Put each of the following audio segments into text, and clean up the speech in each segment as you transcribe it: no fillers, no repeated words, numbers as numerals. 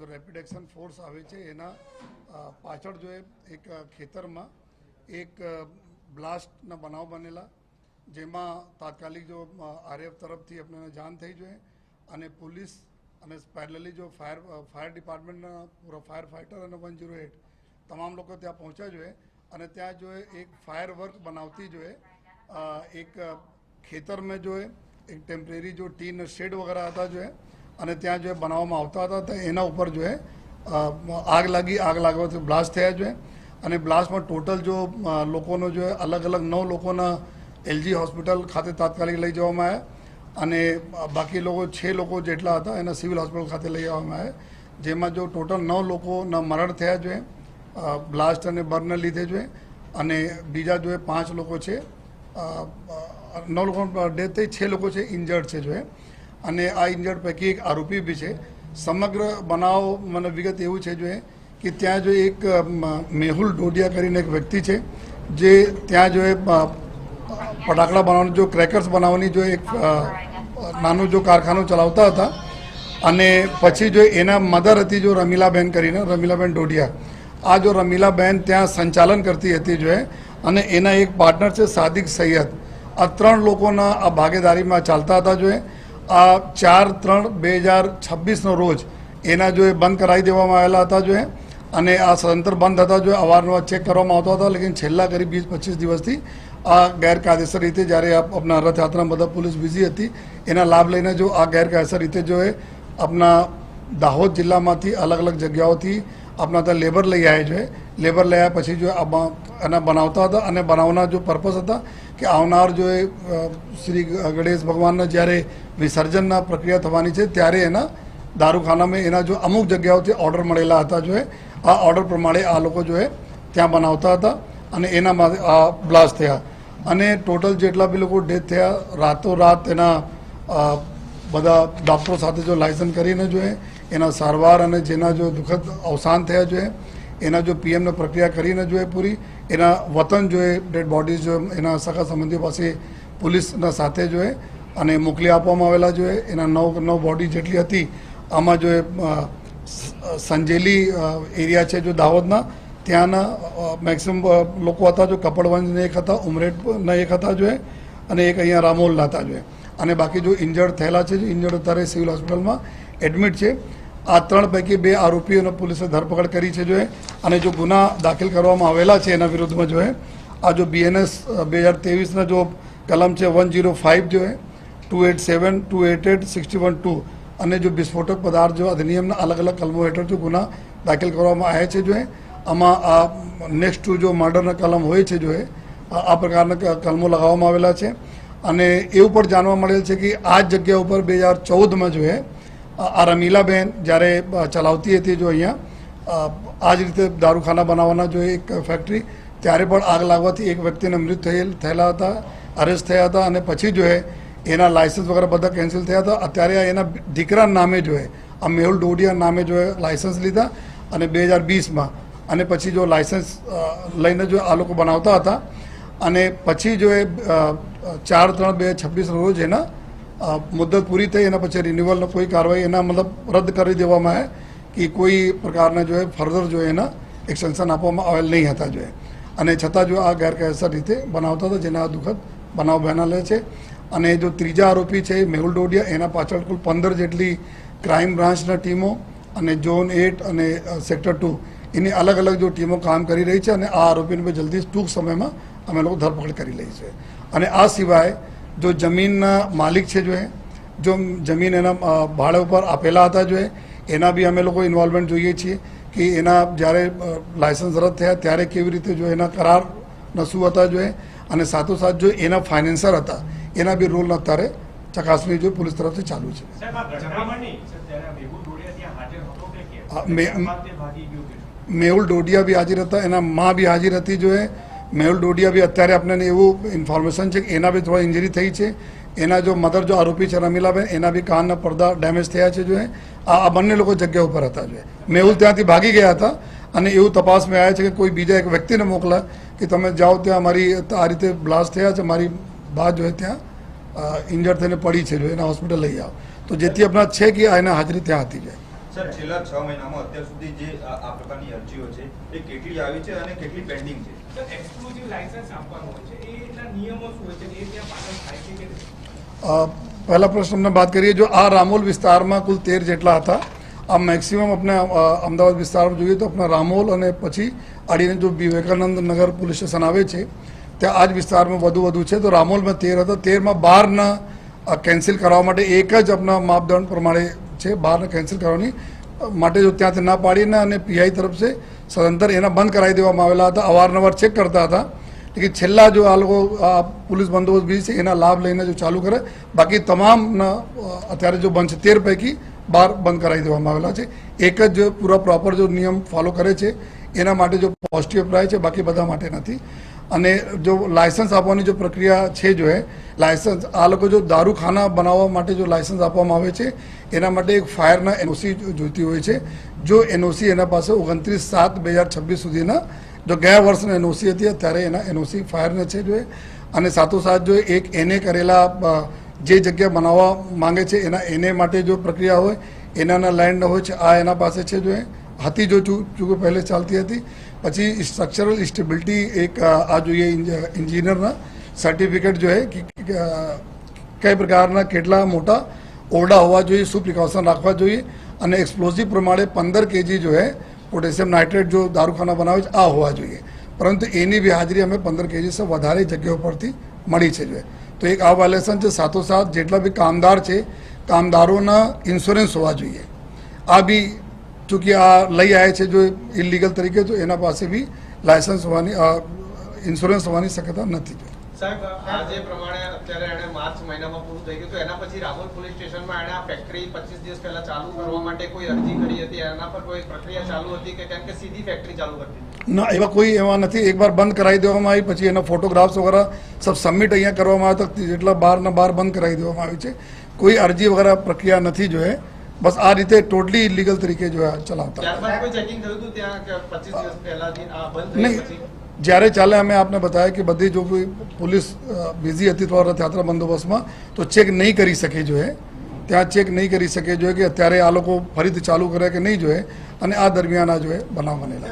जो rapid action force आवे छे एना पाछळ जो एक खेतर में एक ब्लास्टना बनाव बनेला जेमा तात्कालिक जो आरएफ तरफ थी अपने जान थी जो अने पुलिस अने पैरेलली जो फायर डिपार्टमेंट पूरा फायर फाइटर अने 108 तमाम लोग त्या पहुंचा जो है अने त्या जो है एक फायर वर्क बनावती जो है एक खेतर में जो है एक टेम्परेरी जो टीन शेड वगैरह था जो है अने त्या जो है बनाववामां आवता था तो एना ऊपर जो है आग लागवाथी ब्लास्ट थया जो है अने ब्लास्ट में टोटल जो लोगों जो है अलग अलग 9 लोगों एलजी हॉस्पिटल खाते तात्कालिक लई जवामां आव्या अने बाकी लोगों 6 लोग जेटला हता एना सिविल हॉस्पिटल खाते लई आववामां आव्या जेमां जो टोटल 9 लोगोना मरण थया जो है ब्लास्ट अने बर्नना लीधे जो है अने बीजा जो है 5 लोग छे 9 लोग डेथ थई 6 लोग इंजर्ड है जो है अने आ इंजर्ड पैकी एक आरोपी भी है। समग्र बनाव मैंने विगत एवं है जो है कि त्या जो एक मेहुल डोडिया करीने एक व्यक्ति है जे त्या जो है फटाकड़ा बनाने जो क्रैकर्स बनावनी जो एक नानु जो कारखानो चलावता था अने पछी जो एना मदर हती जो रमीलाबेन करीने रमीलाबेन डोडिया आ जो रमीलाबेन त्या संचालन करती हती जो है अने एना एक पार्टनर है सादिक सैयद आ 3 लोगोना आ भागीदारी में चालता था जो है आ 4/3/2026 रोज एना जो है बंद कराई देवामां आवेला हता जो है अने आ सदंतर बंद था जो अवारनवार चेक करवामां आवता था लेकिन छेल्ला करीब 20-25 दिवसथी आ गैरकायदेसर रीते જ્યારે अपना रथ यात्रा में બધા पुलिस बिजी હતી એના લાભ લઈને जो आ गैरकायदेसर रीते जो है अपना दाहोद जिल्लामांथी अलग अलग जग्याओथी अपना ત્યાં लेबर લઈ आए जो है लेबर લઈ આવ્યા પછી जो એના બનાવતા હતા અને બનાવવાના जो पर्पस હતા कि आवनार जो है श्री गणेश भगवान જ્યારે विसर्जन प्रक्रिया थवानी है त्यारे एना दारूखाना में एना जो अमुक जग्याओथी ऑर्डर मळेला हता जो है आ ऑर्डर प्रमाणे आ लोको जो है त्यां बनावता हता अने एना आ ब्लास्ट थया अने टोटल जेटला बी लोको डेथ थया रातों रात एना बधा डॉक्टरों साथे जो लाइसेंस करीने जो है एना सारवार अने जेना जो दुखद अवसान थया जो है एना जो पीएम ने प्रक्रिया करीने जो है पूरी एना वतन जो है डेड बॉडीज जो एना सगा संबंधी पासे पुलिस साथे जो है अने मोकली आपवामां आवेला जो है एना 9 बॉडी जेटली हती आमां जो है संजेली एरिया है जो दाहोदना त्याना मैक्सिमम लोग था जो कपड़वंज ने एक था उमरेड ना एक था जो है अने एक अहींया रामोलना था जो है अने बाकी जो इंजर्ड थयेला है जो इंजर्ड अत्यारे सिविल हॉस्पिटल में एडमिट है आ 3 पैकी 2 आरोपीओने पुलिसे धरपकड़ करी है जो है अने जो गुना दाखिल करवामां आवेला छे एना विरुद्ध में जो है आ जो BNS 2023 ना जो कलम है 105 जो है 287 288 61(2) अने जो विस्फोटक पदार्थ जो अधिनियम अलग अलग कलमों हेठळ जो गुना दाखिल करवामां आव्या छे जो है आमा आ नेक्स्ट टू जो मर्डर कलम होय छे जो है आ प्रकारना कलमों लगाववामां आवेला छे अने एवुं पण जाणवा मळेल छे कि आ जग्या पर 2014 में जो है आ रमीलाबेन જ્યારે ચલાવતી હતી जो અહીંયા આ જ રીતે દારૂખાના બનાવવાના जो एक ફેક્ટરી ત્યારે પણ આગ લાગવાથી એક વ્યક્તિને મૃત્યુ થયેલા હતા અરેસ્ટ થયા હતા અને પછી जो है એના લાયસન્સ વગેરે બધા કેન્સલ થયા હતા અત્યારે એના દીકરા નામે जो है આ મેહુલ ડોડિયા નામે जो है લાયસન્સ લીધા અને 2020 માં અને પછી जो લાયસન્સ લઈને जो આ લોકો બનાવતા હતા અને પછી जो है 4/3/2026 રોજ એના मुद्दत पूरी थी एना पछी रिन्यूअल कोई कार्रवाई एना मतलब रद्द कर देवामां आवे कि कोई प्रकार जो है फर्दर जो है एना एक्सटेंशन आपवामां आवेल नहीं था जो है अने छतां जो आ गैरकायदेसर रीते बनावता था जेना दुखद बनाव बनेला छे अने जो तीजा आरोपी है मेहुल डोडिया एना पाछळ कुल 15 जेटली क्राइम ब्रांचना टीमों अने जोन 8 अने सेक्टर 2 एनी अलग अलग जो टीमों काम करी रही है अने आ आरोपीने भी जल्दी टूंक समय में अमे लोग धरपकड़ करी लई छे अने आ सिवाय जो जमीन मालिक है जो है जो जमीन एना भाड़े पर आपेला था जो है एना भी अमे लोग इन्वॉल्वमेंट जोईए छीए कि एना જ્યારે लायसन्स रद्द थया त्यारे केवी रीते जो एना करार नसू था जो है अने साथोसाथ जो एना फाइनेंसर था एना भी रोल अत्यारे चकासणी जो पुलिस तरफ से चालू है। मेहुल डोडिया भी हाजिर था एना माँ भी हाजिर थी जो है मेहुल डोडिया भी अत्यारे अपने एवं इन्फॉर्मेशन है कि एना भी थोड़ा इंजरी थी है एना जो मदर जो आरोपी है रमीलाबेन एना भी कानना पर्दा डेमेज थया है जो है आ बने लोग जग्या पर था जो है मेहुल त्यांथी भागी गया था अने एवं तपास में आया है कि कोई बीजा एक व्यक्ति ने मोकला कि तमे जाओ त्या मारी आ रीते ब्लास्ट थया है मारी बात जो है त्या इंजर्ड थईने पड़ी है जो एना हॉस्पिटल लई आओ तो जेथी अपना है कि एना हाजरी त्या हती जाए સર છેલ્લા 6 મહિનામાં અત્યાર સુધી જે આ પ્રકારની અરજીઓ છે એ કેટલી આવી છે અને કેટલી પેન્ડિંગ છે? સર એક્સક્લુઝિવ લાયસન્સ આપવાનું હોય છે એના નિયમો શું હોય છે એ ત્યાં પાલન થાય છે કે નહીં? પહેલા પ્રશ્ન બાત કરીએ, જો આ રામોલ વિસ્તારમાં કુલ 13 જેટલા હતા. આ મેક્સિમમ આપણે અમદાવાદ વિસ્તારમાં જોઈએ તો આપણા રામોલ અને પછી અડીને જો વિવેકાનંદ નગર પોલીસ સ્ટેશન આવે છે ત્યાં આ જ વિસ્તારમાં વધુ છે. તો રામોલમાં 13 હતા, 13માં 12ના કેન્સલ કરવા માટે એક જ આપણા માપદંડ પ્રમાણે છે, 12ને કેન્સલ કરવાની માટે જો ત્યાંથી ના પાડીને અને પીઆઈ તરફ છે સદંતર એના બંધ કરાવી દેવામાં આવેલા હતા. અવારનવાર ચેક કરતા હતા, લેકિન છેલ્લા જો આ લોકો આ પોલીસ બંદોબસ્ત બી છે એના લાભ લઈને જો ચાલુ કરે, બાકી તમામના અત્યારે જો બંધ છે 13 પૈકી 12 બંધ કરાવી દેવામાં આવેલા છે. એક જ જો પૂરા પ્રોપર જો નિયમ ફોલો કરે છે એના માટે જો પોઝિટિવ અપ્લાય છે, બાકી બધા માટે નથી. અને જો લાયસન્સ આપવાની જો પ્રક્રિયા છે જો લાયસન્સ આ લોકો જો દારૂખાના બનાવવા માટે જો લાયસન્સ આપવામાં આવે છે એના માટે એક ફાયરના એનઓસી જોઈતી હોય છે. જો એનઓસી એના પાસે 29/7/2026 સુધીના જો ગયા વર્ષના એનઓસી હતી ત્યારે એના એનઓસી ફાયરના છે જો અને સાથોસાથ જો એક એને કરેલા જે જગ્યા બનાવવા માંગે છે એના એને માટે જો પ્રક્રિયા હોય એનાના લેન્ડ હોય છે આ એના પાસે છે જો હતી જો ચૂંકि પહેલે ચાલતી હતી. પછી સ્ટ્રક્ચરલ સ્ટેબિલિટી એક આ જોઈએ ઇન્જિનિયરના સર્ટિફિકેટ જો કે કઈ પ્રકારના કેટલા મોટા ઓરડા હોવા જોઈએ, શું પ્રિકોશન રાખવા જોઈએ અને એક્સપ્લોઝિવ પ્રમાણે 15 kg જો પોટેશિયમ નાઇટ્રેટ જો દારૂખાના બનાવે છે આ હોવા જોઈએ. પરંતુ એની બી હાજરી અમે 15 kg સે વધારે જગ્યાઓ પરથી મળી છે જો. તો એક આ વાયલેશન છે. સાથોસાથ જેટલા બી કામદાર છે કામદારોના ઇન્સ્યોરન્સ હોવા જોઈએ. આ બી ચૂંકि આ લઈ આવ્યા છે જો ઇલીગલ તરીકે તો એના પાસે બી લાયસન્સ હોવાની ઇન્સ્યોરન્સ હોવાની શક્યતા નથી. સાહેબ આજે પ્રમાણે અત્યારે એને માર્ચ મહિનામાં પૂરું થઈ ગયું તો એના પછી રામોલ પોલીસ સ્ટેશનમાં એને આ ફેક્ટરી 25 દિવસ પહેલા ચાલુ કરવા માટે કોઈ અરજી કરી હતી, એના પર કોઈ પ્રક્રિયા ચાલુ હતી કે કેમ કે સીધી ફેક્ટરી ચાલુ કરી દીધી? ના, એવા કોઈ એવા નથી. એકવાર બંધ કરાવી દેવામાં આવી, પછી એના ફોટોગ્રાફ્સ વગેરે સબ સબમિટ અહીંયા કરવામાં આવ્યા તો જેટલા 12 બંધ કરાવી દેવામાં આવી છે. કોઈ અરજી વગેરે પ્રક્રિયા નથી જો બસ આ રીતે ટોટલી ઇલીગલ તરીકે જો ચલાવતા. ત્યારબાદ કોઈ ચેકિંગ થયું હતું ત્યાં કે 25 દિવસ પહેલાથી આ બંધ નહીં, થઈ પછી? જ્યારે ચાલે અમે આપને બતાવ્યા કે બધી જો કોઈ પોલીસ બિઝી હતી તો રથયાત્રા બંદોબસ્તમાં તો ચેક નહીં કરી શકે જો ત્યાં ચેક નહીં કરી શકે જો કે અત્યારે આ લોકો ફરીથી ચાલુ કરે કે નહીં જોઈએ અને આ દરમિયાન આ જો બનાવ બનેલા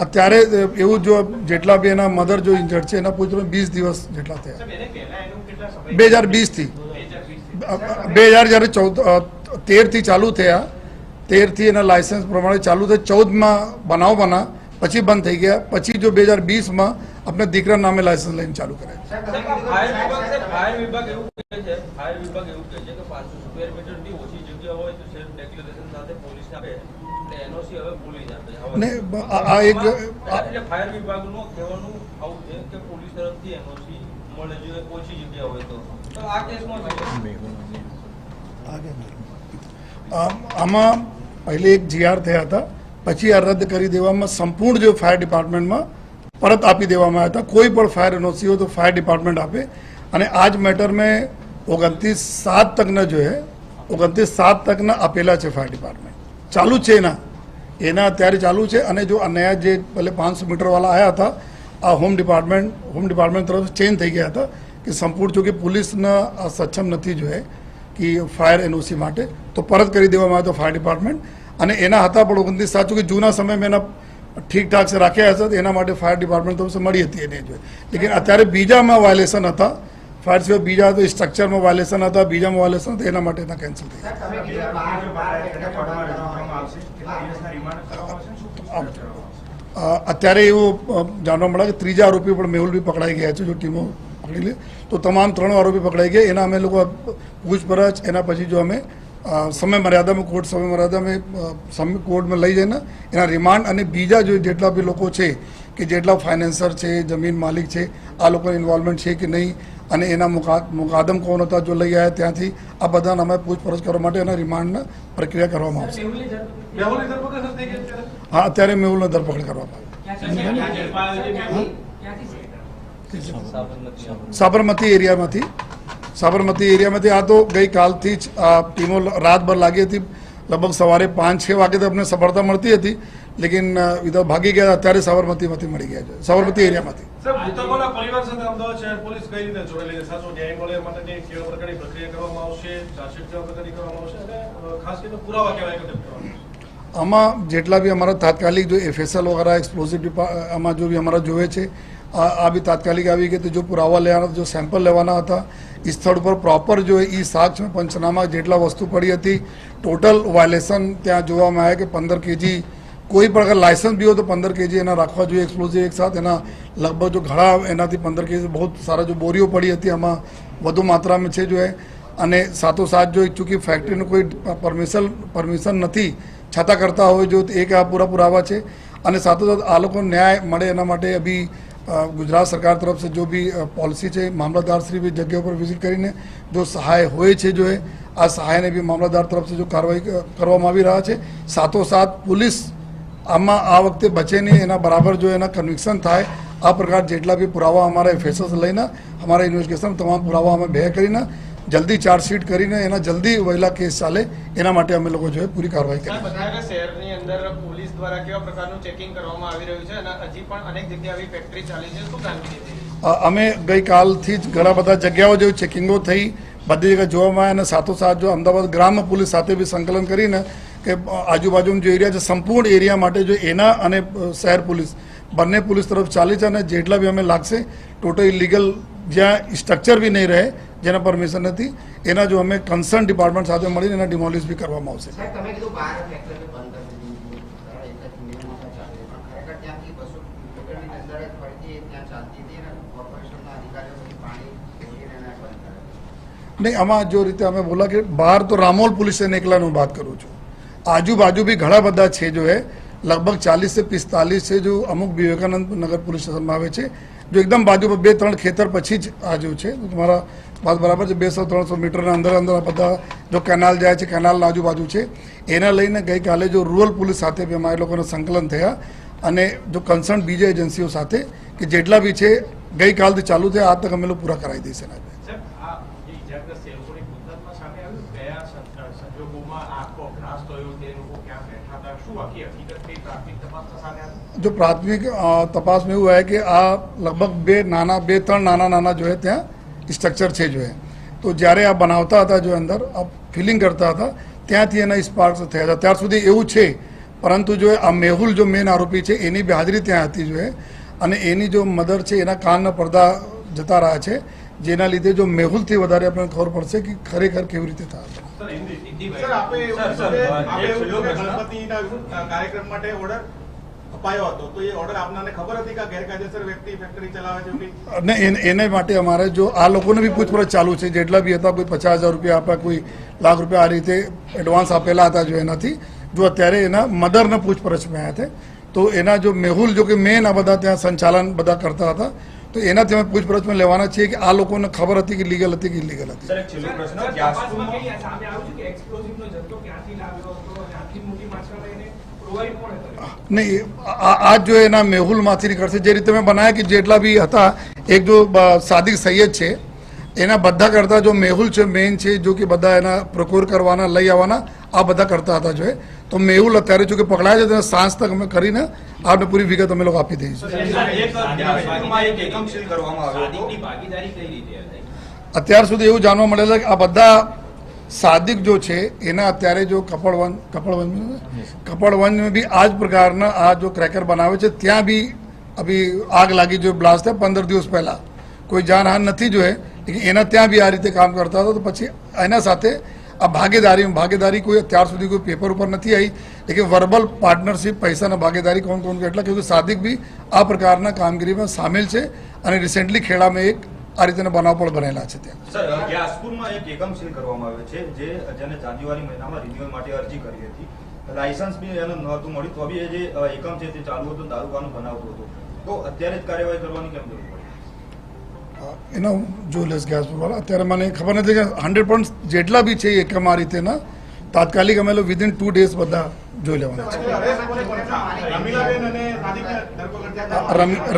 અત્યારે એવું જો જેટલા બી એના મધર જો ઇન્જર્ડ છે એના પૂછો 20 દિવસ જેટલા થયા 2020 થી 2000 જ્યારે 13 થી ચાલુ થયા 13 થી એના લાયસન્સ પ્રમાણે ચાલુ થઈ 14માં બનાવ બના પછી બંધ થઈ ગયા. પછી જો 2020માં આપણે દીકરા નામે લાયસન્સ લઈને ચાલુ કરે. ફાયર વિભાગ એવું કહે છે કે 500 સ્ક્વેર મીટરથી ઓછી જગ્યા હોય તો સેલ્ફ ડિક્લેરેશન સાથે પોલીસને આપે એટલે એનઓસી હવે પોલીસ આપે. અને આ એક એટલે ફાયર વિભાગનું કહેવાનું આવું છે કે પોલીસ તરફથી એનઓસી મળે જોઈએ ઓછી જગ્યા હોય તો આ કેસમાં આમાં પહેલે એક જીઆર થયા હતા, પછી આ રદ કરી દેવામાં સંપૂર્ણ જો ફાયર ડિપાર્ટમેન્ટમાં પરત આપી દેવામાં આવ્યા હતા. કોઈ પણ ફાયર એનઓસી હોય તો ફાયર ડિપાર્ટમેન્ટ આપે. અને આ જ મેટર મેં 29/7 તકના જો 29/7 તકના આપેલા છે ફાયર ડિપાર્ટમેન્ટ ચાલુ છે એના અત્યારે ચાલુ છે. અને જો નયા જે પહેલે 500 મીટરવાળા આવ્યા હતા આ હોમ ડિપાર્ટમેન્ટ તરફ ચેન્જ થઈ ગયા હતા કે સંપૂર્ણ જો કે પોલીસના સક્ષમ નથી જો કે ફાયર એનઓસી માટે તો પરત કરી દેવામાં આવ્યો ફાયર ડિપાર્ટમેન્ટ. અને એના હતા પણ 29/7 કે જૂના સમયમાં એના ઠીકઠાક છે રાખ્યા હશે એના માટે ફાયર ડિપાર્ટમેન્ટ તરફ મળી હતી એને જો. લેકિન અત્યારે બીજામાં વાયલેશન હતા, ફાયર સિવાય બીજા તો સ્ટ્રક્ચરમાં વાયલેશન હતા, બીજામાં વાયલેશન હતા એના માટે એના કેન્સલ થઈ ગયા. અત્યારે એવું જાણવા મળે કે ત્રીજા આરોપી પણ મેહુલ બી પકડાઈ ગયા છે. જો ટીમો પકડી લે તો તમામ 3 આરોપી પકડાઈ ગયા. એના અમે લોકો પૂછપરછ એના પછી જો અમે સમય મર્યાદામાં કોર્ટમાં લઈ જઈને એના રિમાન્ડ અને બીજા જો જેટલા બી લોકો છે કે જેટલા ફાઇનાન્સર છે, જમીન માલિક છે, આ લોકોની ઇન્વોલ્વમેન્ટ છે કે નહીં અને એના મુકાદમ કોણ હતા જો લઈ આવ્યા ત્યાંથી આ બધાને અમે પૂછપરછ કરવા માટે એના રિમાન્ડના પ્રક્રિયા કરવામાં આવશે. હા, અત્યારે મેહુલની ધરપકડ કરવામાં આવી સાબરમતી એરિયામાંથી. આ તો ગઈકાલથી જ આ ટીમો રાતભર લાગી હતી. લગભગ સવારે 5-6 વાગે તો અમને સફળતા મળતી હતી. લેકિન વિધા ભાગી ગયા, અત્યારે સાબરમતીમાંથી મળી ગયા છે, સાબરમતી એરિયામાંથી. સાહેબ, મૃતકોના પરિવાર સાથે અમદાવાદ શહેર પોલીસ કઈ રીતે જોડાયેલી છે? સાચો ન્યાય મળે એ માટેની કેવા પ્રકારની પ્રક્રિયા કરવામાં આવશે, ચાર્જશીટ કેવા પ્રકારની કરવામાં આવશે અને ખાસ કરીને પુરાવા કેવા એકત્રિત કરવામાં આવશે? આમાં જેટલા બી અમારા તાત્કાલિક જો FSL વગેરે એક્સપ્લોઝિવ આમાં જો બી અમારા જોવે છે, આ બી તાત્કાલિક આવી ગઈ. તો જો પુરાવા લેવાના, જો સેમ્પલ લેવાના હતા, સ્થળ ઉપર પ્રોપર જો એ સાક્ષ પંચનામા જેટલા વસ્તુ પડી હતી, ટોટલ વાયલેશન ત્યાં જોવામાં આવ્યા કે 15 kg, કોઈ પણ અગર લાયસન્સ બી હોય તો 15 kg એના રાખવા જોઈએ એક્સપ્લોઝિવ એક સાથ. એના લગભગ જો ઘણા એનાથી 15 kg બહુ સારા જો બોરીઓ પડી હતી, આમાં વધુ માત્રામાં છે જો એ. અને સાથોસાથ જો ચૂંકि ફેક્ટરીનું કોઈ પરમિશન નથી છતાં કરતા હોય જો તો એક આ પૂરા પુરાવા છે. અને સાથોસાથ આ લોકો ન્યાય મળે એના માટે અભી ગુજરાત સરકાર તરફ से जो भी पॉलिसी છે, મામલતદાર શ્રી બી જગ્યા પર વિઝિટ કરીને જો સહાય હોય છે જો એ આ સહાયને બી મામલતદાર તરફ से જો કાર્યવાહી કરવામાં આવી રહ્યા છે. સાથોસાથ પોલીસ આમાં આ વખતે બચે નહીં, એના બરાબર જો એના કન્વિક્શન થાય આ પ્રકાર જેટલા બી પુરાવા અમારા FSS લઈને અમારા ઇન્વેસ્ટિગેશન તમામ પુરાવા અમે ભેગા કરીને જલ્દી ચાર્જશીટ કરીને એના જલ્દી વહેલા કેસ ચાલે એના માટે અમે લોકો જો પૂરી કાર્યવાહી કરી. અત્યારે શહેરની અંદર પોલીસ દ્વારા કેવા પ્રકારનું ચેકિંગ કરવામાં આવી રહ્યું છે અને હજી પણ અનેક જગ્યાએ આવી ફેક્ટરી ચાલી છે, શું કામગીરી? અમે ગઈકાલથી જ ઘણા બધા જગ્યાઓ જેવી ચેકિંગો થઈ, બધી જગ્યાએ જોવામાં આવ્યા. અને સાથોસાથ જો અમદાવાદ ગ્રામ્ય પોલીસ સાથે બી સંકલન કરીને કે આજુબાજુનો જે એરિયા છે સંપૂર્ણ એરિયા માટે જો એના અને શહેર પોલીસ બંને પોલીસ તરફ ચાલી છે. અને જેટલા બી અમે લાગશે ટોટલ ઇલીગલ જ્યાં સ્ટ્રક્ચર બી નહીં રહે, જેના પરમિશન નથી, એના જો અમે કન્સર્ન ડિપાર્ટમેન્ટ સાથે મળીને એના ડિમોલિશ બી કરવામાં આવશે. સાહેબ, તમે કીધું 12 ફેક્ટરી બંધ કરી દીધી, એક જ નિયમોમાં ચાલે, પણ ખરેખર ત્યાંથી 200 મીટરની અંદર જ ફરતી ત્યાં ચાલતી હતી અને કોર્પોરેશનના અધિકારીઓ પછી પાણી છોડીને એને બંધ કરે. નહીં, આમાં જો રીતે અમે બોલા કે બહાર તો રામોલ પોલીસ સ્ટેશન એકલાનું વાત કરું છું, આજુબાજુ બી ઘણા બધા છે જો એ લગભગ 40 से 45 છે જો અમુક વિવેકાનંદ નગર પોલીસ સ્ટેશનમાં આવે છે, જો એકદમ બાજુ પર 2-3 ખેતર પછી જ આ જો છે. તમારા વાત બરાબર છે, 200-300 મીટરના અંદર અંદર બધા જો કેનાલ જાય છે, કેનાલના આજુબાજુ છે. એના લઈને ગઈકાલે જો રૂરલ પોલીસ સાથે બી અમારે લોકોને સંકલન થયા અને જો કન્સર્ન બીજી એજન્સીઓ સાથે કે જેટલા બી છે ગઈકાલથી ચાલુ થયા આજ તક અમે લોકો પૂરા કરાવી દઈશું. સાહેબ, આ જે ઇજાગ્રસ્ત છે એ લોકોની ગુજરાતમાં સામે આવ્યું, કયા સંજોગોમાં આખો અભ્યાસ થયો, તે લોકો ક્યાં બેઠા હતા, શું આખી હકીકત કઈ પ્રાથમિક તપાસના સામે આવી? જો પ્રાથમિક તપાસમાં એવું है कि આ લગભગ 2-3 નાના જો है ત્યાં સ્ટ્રક્ચર છે જો है. તો જ્યારે આ બનાવતા હતા જો અંદર આ ફિલિંગ કરતા હતા ત્યાંથી એના સ્પાર્ક્સ થયા હતા. ત્યાર સુધી એવું છે, પરંતુ જો આ મેહુલ જો મેન આરોપી છે એની બી હાજરી ત્યાં હતી જો है. અને એની જો મધર છે એના કાનના પડદા જતા રહ્યા છે, જેના લીધે જો મેહુલથી વધારે આપણને ખબર પડશે કે ખરેખર કેવી રીતે થયા હતા. સર, આપે એવું ગણપતિના કાર્યક્રમ માટે ઓર્ડર અપાયો હતો, તો એ ઓર્ડર આપનારને ખબર હતી કે ગેરકાયદેસર વ્યક્તિ ફેક્ટરી ચલાવે છે? અને એને માટે અમારે જો આ લોકોને બી પૂછપરછ ચાલુ છે, જેટલા બી હતા, કોઈ 50,000 રૂપિયા આપ્યા, કોઈ લાખ રૂપિયા આ રીતે એડવાન્સ આપેલા હતા જો એનાથી જો અત્યારે એના મધરને પૂછપરછમાં આવ્યા હતા. તો એના જો મેહુલ જો કે મેન આ બધા ત્યાં સંચાલન બધા કરતા હતા, તો એનાથી અમે પૂછપરછમાં લેવાના છીએ કે આ લોકોને ખબર હતી કે લીગલ હતી કે ઇલીગલ હતી. સર, એક છેલ્લો પ્રશ્ન, ગ્યાસપુરમાં સામે આવ્યું છે કે એક્સપ્લોઝિવનો જથ્થો ક્યાંથી લાવ્યો હતો અને આટલી મોટી માત્રામાં એને પ્રોવાઈડ કોણે કર્યો? નહીં, આજ જો એના મેહુલમાંથી નીકળશે જે રીતે મેં બનાવ્યા કે જેટલા બી હતા, એક જો સાદિક સૈયદ છે એના બધા કરતા જો મેહુલ છે મેઇન છે, જો કે બધા એના પ્રોક્યોર કરવાના લઈ આવવાના આ બધા કરતા હતા જો. તો મેહુલ અત્યારે જો કે પકડાયા છે તેને સાંજ તક અમે કરીને આપને પૂરી વિગત અમે લોકો આપી દઈશું. એકમ સીલ કરવામાં આવ્યો હતો. ભાગીદારી કઈ રીતે હતી? અત્યાર સુધી એવું જાણવા મળેલું કે આ બધા સાદિક જો છે એના અત્યારે જો કપડવંજ બી આ જ પ્રકારના આ જો ક્રેકર બનાવે છે, ત્યાં બી અભી આગ લાગી જો બ્લાસ્ટ થાય 15 દિવસ પહેલા, કોઈ જાનહાન નથી જો એના ત્યાં બી આ રીતે કામ કરતા હતા. તો પછી એના સાથે આ ભાગીદારી કોઈ અત્યાર સુધી કોઈ પેપર ઉપર નથી આવી, લેकिन વર્બલ પાર્ટનરશિપ પૈસાના ભાગીદારી કોણ કોણ કેટલા, કે સાદિક બી આ પ્રકારના કામગીરીમાં સામેલ છે. અને રિસેન્ટલી ખેડામાં એક આ રીતના બનાવ પણ બનેલા છે ત્યાં. સર, ગ્યાસપુરમાં એક એકમ સીલ કરવામાં આવ્યો છે જેને જાન્યુઆરી મહિનામાં રિન્યુઅલ માટે અરજી કરી હતી. લાયસન્સ બી એને નહોતું મળ્યું, તો બી એ જે એકમ છે તે ચાલુ હતું, દારૂખાનું બનાવતું હતું. તો અત્યારે જ કાર્યવાહી કરવાની કેમ જરૂર પડી? એના જો લેસ ગેસવાળા અત્યારે મને ખબર નથી કે 100% જેટલા બી છે એકમ આ રીતેના તાત્કાલિક અમે લોકો વિધિન 2 days બધા જોઈ લેવાના છે.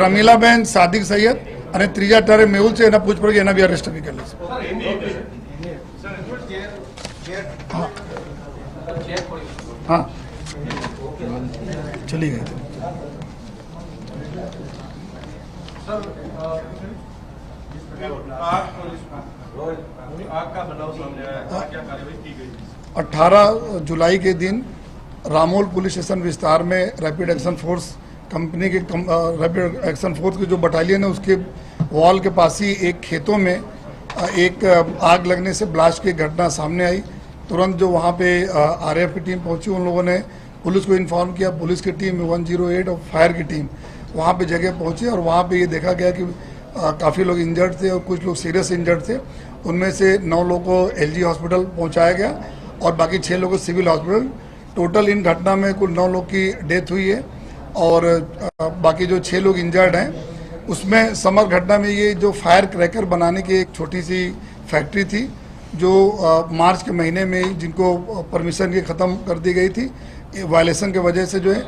રમીલાબેન, સાદિક સૈયદ અને ત્રીજા ટારે મેહુલ છે, એના પૂછપરછ એના બી અરેસ્ટ બી કરી છે. હા, चली गई थी। सर आग का बनाव सामने आया है, क्या कार्रवाई की गई थी? 18 जुलाई के दिन रामोल पुलिस स्टेशन विस्तार में रैपिड एक्शन फोर्स कंपनी के रैपिड एक्शन फोर्स की जो बटालियन है उसके वॉल के पास ही एक खेतों में एक आग लगने से ब्लास्ट की घटना सामने आई। तुरंत जो वहाँ पे आरएएफ की टीम पहुंची, उन लोगों ने पुलिस को इन्फॉर्म किया। पुलिस की टीम 108 और फायर की टीम वहाँ पे जगह पहुंची और वहाँ पे ये देखा गया कि काफ़ी लोग इंजर्ड थे और कुछ लोग सीरियस इंजर्ड थे। उनमें से 9 लोगों को एलजी हॉस्पिटल पहुँचाया गया और बाकी 6 लोगों को सिविल हॉस्पिटल। टोटल इन घटना में कुल 9 लोग की डेथ हुई है और बाकी जो 6 लोग इंजर्ड हैं उसमें समग्र घटना में ये जो फायर क्रैकर बनाने की एक छोटी सी फैक्ट्री थी जो मार्च के महीने में जिनको परमिशन की ख़त्म कर दी गई थी, वायलेशन की वजह से जो है